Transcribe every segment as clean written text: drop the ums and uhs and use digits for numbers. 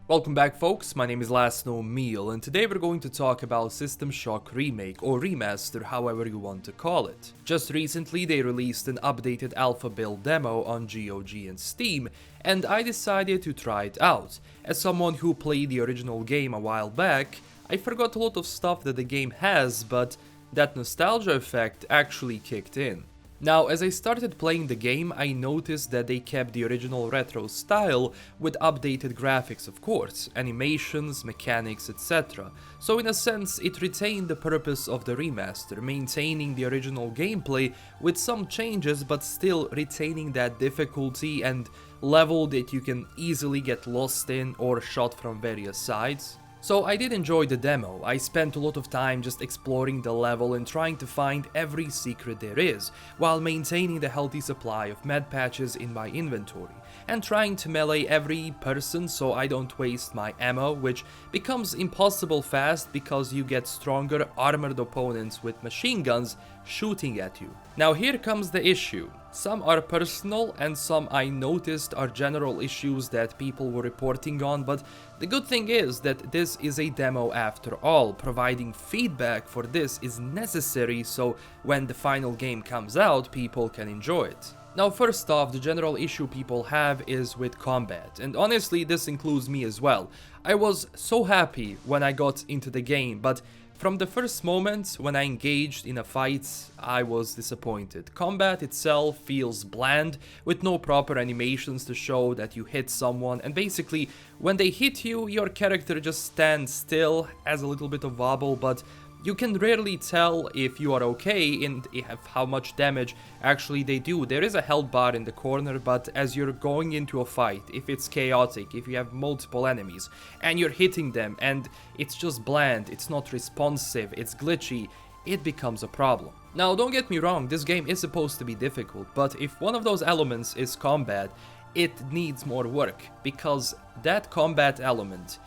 Welcome back folks, my name is LastKnownMeal and today we're going to talk about System Shock Remake or Remaster, however you want to call it. Just recently they released an updated alpha build demo on GOG and Steam and I decided to try it out. As someone who played the original game a while back, I forgot a lot of stuff that the game has, but that nostalgia effect actually kicked in. Now, as I started playing the game, I noticed that they kept the original retro style with updated graphics, of course, animations, mechanics, etc. So in a sense, it retained the purpose of the remaster, maintaining the original gameplay with some changes but still retaining that difficulty and level that you can easily get lost in or shot from various sides. So I did enjoy the demo. I spent a lot of time just exploring the level and trying to find every secret there is, while maintaining the healthy supply of med patches in my inventory, and trying to melee every person so I don't waste my ammo, which becomes impossible fast because you get stronger armored opponents with machine guns shooting at you. Now here comes the issue. Some are personal and some I noticed are general issues that people were reporting on, but the good thing is that this is a demo after all. Providing feedback for this is necessary so when the final game comes out, people can enjoy it. Now first off, the general issue people have is with combat, and honestly this includes me as well. I was so happy when I got into the game, but from the first moment when I engaged in a fight, I was disappointed. Combat itself feels bland, with no proper animations to show that you hit someone, and basically when they hit you, your character just stands still, has a little bit of wobble, but you can rarely tell if you are okay and how much damage actually they do. There is a health bar in the corner, but as you're going into a fight, if it's chaotic, if you have multiple enemies and you're hitting them and it's just bland, it's not responsive, it's glitchy, it becomes a problem. Now don't get me wrong, this game is supposed to be difficult, but if one of those elements is combat, it needs more work, because that combat element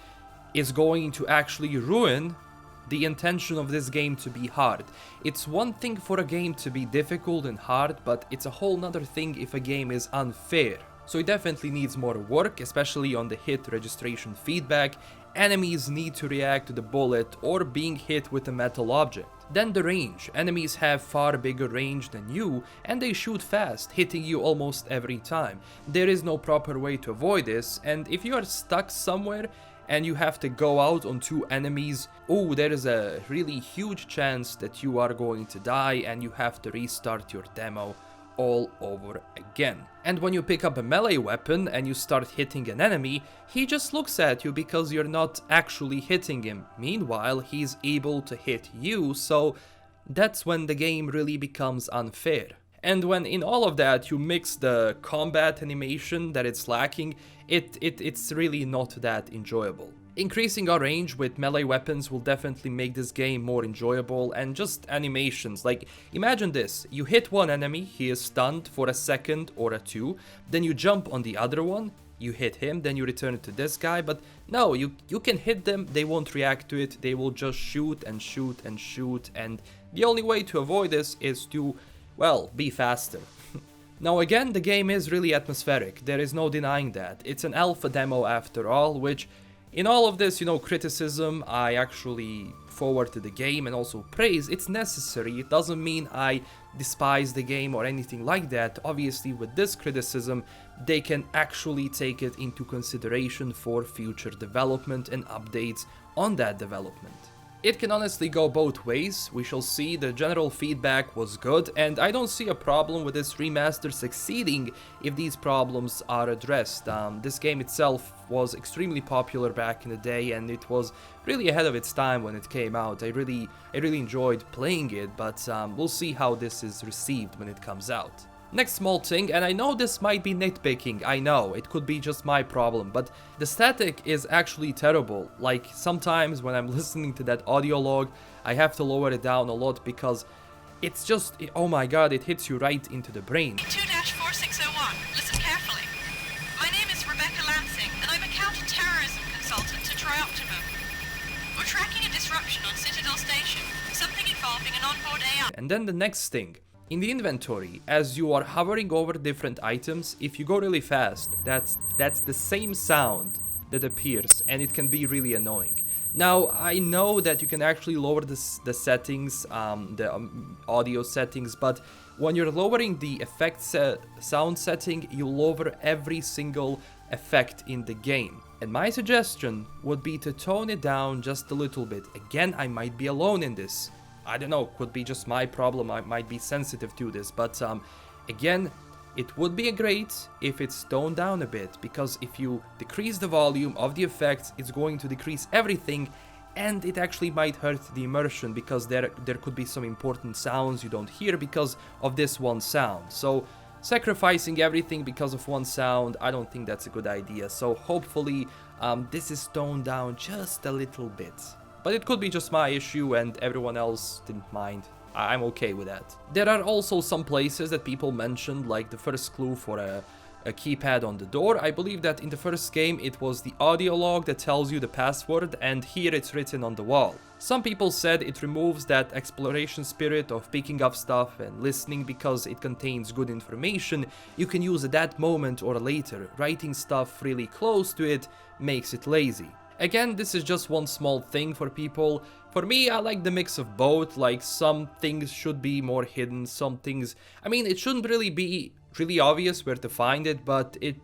is going to actually ruin the intention of this game to be hard. It's one thing for a game to be difficult and hard, but it's a whole nother thing if a game is unfair. So it definitely needs more work, especially on the hit registration feedback. Enemies need to react to the bullet or being hit with a metal object. Then the range. Enemies have far bigger range than you and they shoot fast, hitting you almost every time. There is no proper way to avoid this, and if you are stuck somewhere and you have to go out on two enemies, there is a really huge chance that you are going to die and you have to restart your demo all over again. And when you pick up a melee weapon and you start hitting an enemy, he just looks at you because you're not actually hitting him. Meanwhile, he's able to hit you, so that's when the game really becomes unfair. And when in all of that you mix the combat animation that it's lacking, it's really not that enjoyable. Increasing our range with melee weapons will definitely make this game more enjoyable, and just animations, like imagine this, you hit one enemy, he is stunned for a second or two, then you jump on the other one, you hit him, then you return it to this guy, but no, you can hit them, they won't react to it, they will just shoot and shoot and shoot, and the only way to avoid this is to, well, be faster. Now again, the game is really atmospheric, there is no denying that. It's an alpha demo after all, which in all of this, criticism, I actually forward to the game and also praise. It's necessary. It doesn't mean I despise the game or anything like that. Obviously, with this criticism, they can actually take it into consideration for future development and updates on that development. It can honestly go both ways. We shall see. The general feedback was good, and I don't see a problem with this remaster succeeding if these problems are addressed. This game itself was extremely popular back in the day, and it was really ahead of its time when it came out. I really enjoyed playing it, but we'll see how this is received when it comes out. Next small thing, and I know this might be nitpicking, I know, it could be just my problem, but the static is actually terrible. Like, sometimes when I'm listening to that audio log, I have to lower it down a lot because it's just, oh my god, it hits you right into the brain. 2-4601, listen carefully. My name is Rebecca Lansing, and I'm a counter-terrorism consultant to Trioptimum. We're tracking a disruption on Citadel Station, something involving an onboard AI. And then the next thing. In the inventory, as you are hovering over different items, if you go really fast, that's the same sound that appears, and it can be really annoying. Now, I know that you can actually lower the settings, the audio settings, but when you're lowering the effect sound setting, you lower every single effect in the game. And my suggestion would be to tone it down just a little bit. Again, I might be alone in this. I don't know, could be just my problem, I might be sensitive to this, but again, it would be great if it's toned down a bit, because if you decrease the volume of the effects, it's going to decrease everything, and it actually might hurt the immersion, because there could be some important sounds you don't hear because of this one sound. So sacrificing everything because of one sound, I don't think that's a good idea. So hopefully this is toned down just a little bit. But it could be just my issue and everyone else didn't mind. I'm okay with that. There are also some places that people mentioned, like the first clue for a keypad on the door. I believe that in the first game it was the audio log that tells you the password, and here it's written on the wall. Some people said it removes that exploration spirit of picking up stuff and listening because it contains good information you can use at that moment or later. Writing stuff really close to it makes it lazy. Again, this is just one small thing for people. For me, I like the mix of both. Like, some things should be more hidden, some things, I mean, it shouldn't really be really obvious where to find it, but it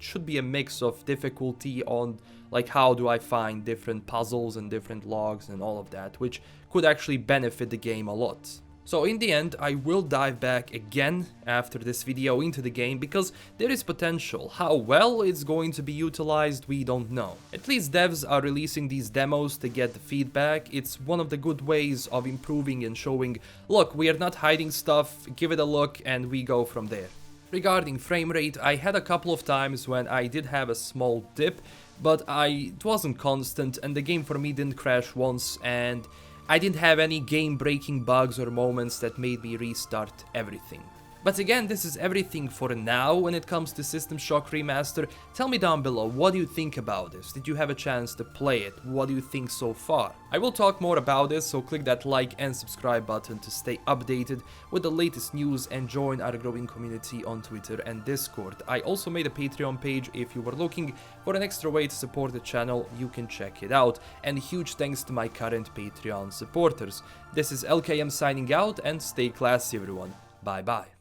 should be a mix of difficulty on, like, how do I find different puzzles and different logs and all of that, which could actually benefit the game a lot. So in the end, I will dive back again after this video into the game, because there is potential. How well it's going to be utilized, we don't know. At least devs are releasing these demos to get the feedback. It's one of the good ways of improving and showing, look, we are not hiding stuff, give it a look, and we go from there. Regarding frame rate, I had a couple of times when I did have a small dip, but it wasn't constant, and the game for me didn't crash once, and I didn't have any game-breaking bugs or moments that made me restart everything. But again, this is everything for now when it comes to System Shock Remastered. Tell me down below, what do you think about this? Did you have a chance to play it? What do you think so far? I will talk more about this, so click that like and subscribe button to stay updated with the latest news and join our growing community on Twitter and Discord. I also made a Patreon page. If you were looking for an extra way to support the channel, you can check it out. And huge thanks to my current Patreon supporters. This is LKM signing out, and stay classy everyone. Bye bye.